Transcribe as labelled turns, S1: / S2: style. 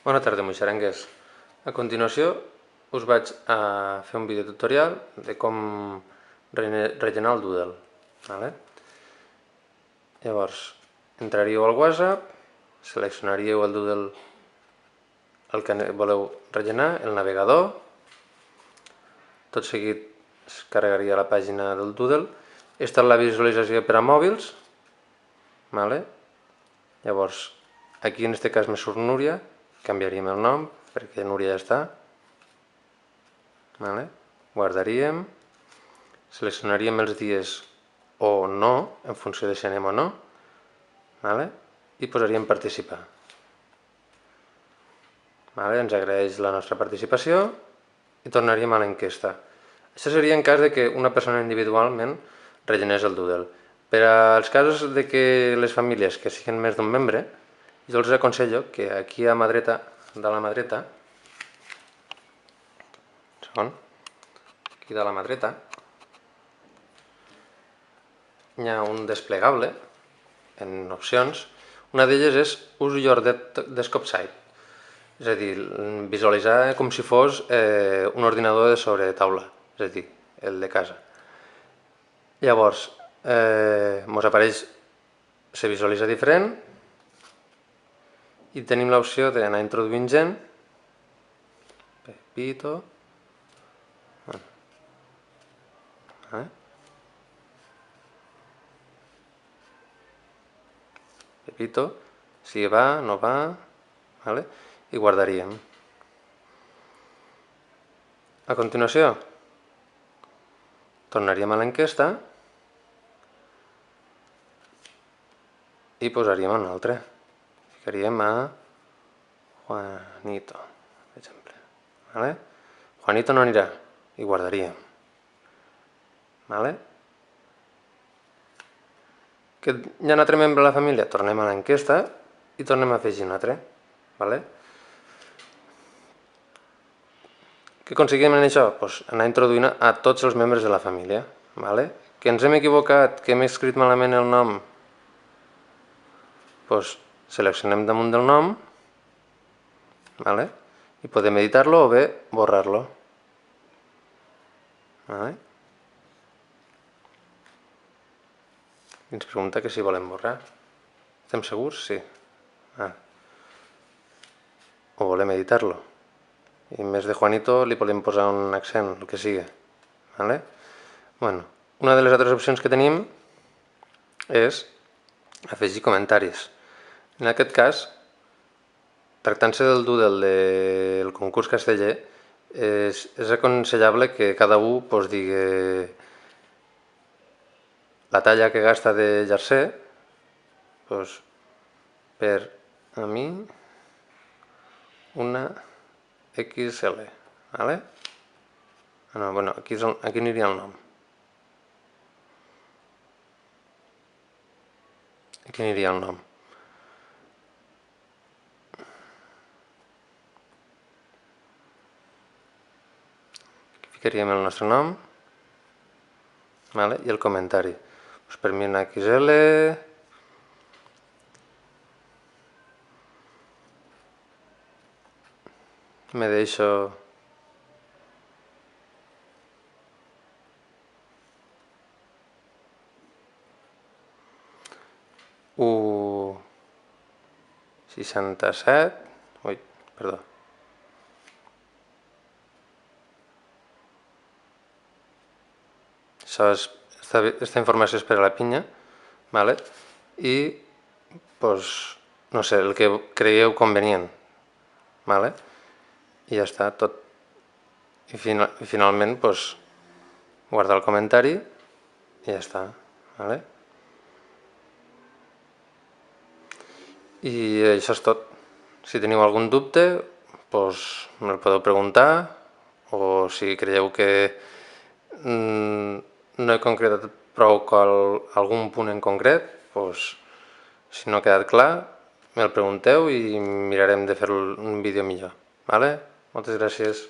S1: Bona tarda, moixarengues. A continuació us vaig a fer un vídeo tutorial de com rellenar el Doodle. Llavors, entraríeu al WhatsApp, seleccionaríeu el Doodle el que voleu rellenar, el navegador, tot seguit es carregaria la pàgina del Doodle. Esta és la visualització per a mòbils. Llavors, aquí en aquest cas me surt Núria, canviaríem el nom perquè Núria ja està. Guardaríem, seleccionaríem els dies o no, en funció de si anem o no, i posaríem participar. Ens agraeix la nostra participació i tornaríem a l'enquesta. Això seria en cas de que una persona individualment rellenés el Doodle. Per als casos de que les famílies que siguin més d'un membre, jo els aconsello que aquí a mà dreta, de la mà dreta, aquí de la mà dreta, hi ha un desplegable en opcions. Una d'elles és Use your desktop site, és a dir, visualitzar com si fos un ordinador de sobre taula, és a dir, el de casa. Llavors, ens apareix, se visualitza diferent i tenim l'opció d'anar introduint gent, Pepito, si va, no va, i guardaríem. A continuació, tornaríem a l'enquesta i posaríem un altre. Ficaríem a Juanito, per exemple. Juanito no anirà, i guardaríem. Que hi ha un altre membre de la família, tornem a l'enquesta i tornem a afegir un altre. Què aconseguim en això? Anar introduint a tots els membres de la família. Que ens hem equivocat, que hem escrit malament el nom, seleccionem damunt del nom i podem editar-lo o bé borrar-lo. Ens pregunta que si volem borrar. Estem segurs? Sí. O volem editar-lo. I en més de Juanito li podem posar un accent, el que sigui. Una de les altres opcions que tenim és afegir comentaris. En aquest cas, tractant-se del Doodle del concurs casteller, és aconsellable que cada un digui la talla que gasta de jersey, per a mi una XL. Aquí aniria el nom. Aquí aniria el nom. Ficaríem el nostre nom i el comentari. Per mi una XL, me deixo u 67, perdó. Aquesta informació és per a la pinya, i, no sé, el que creieu convenient, i ja està tot. I finalment, guardar el comentari i ja està. I això és tot. Si teniu algun dubte, me'l podeu preguntar, o si creieu que no he concretat prou algun punt en concret, si no ha quedat clar, me'l pregunteu i mirarem de fer un vídeo millor. Moltes gràcies.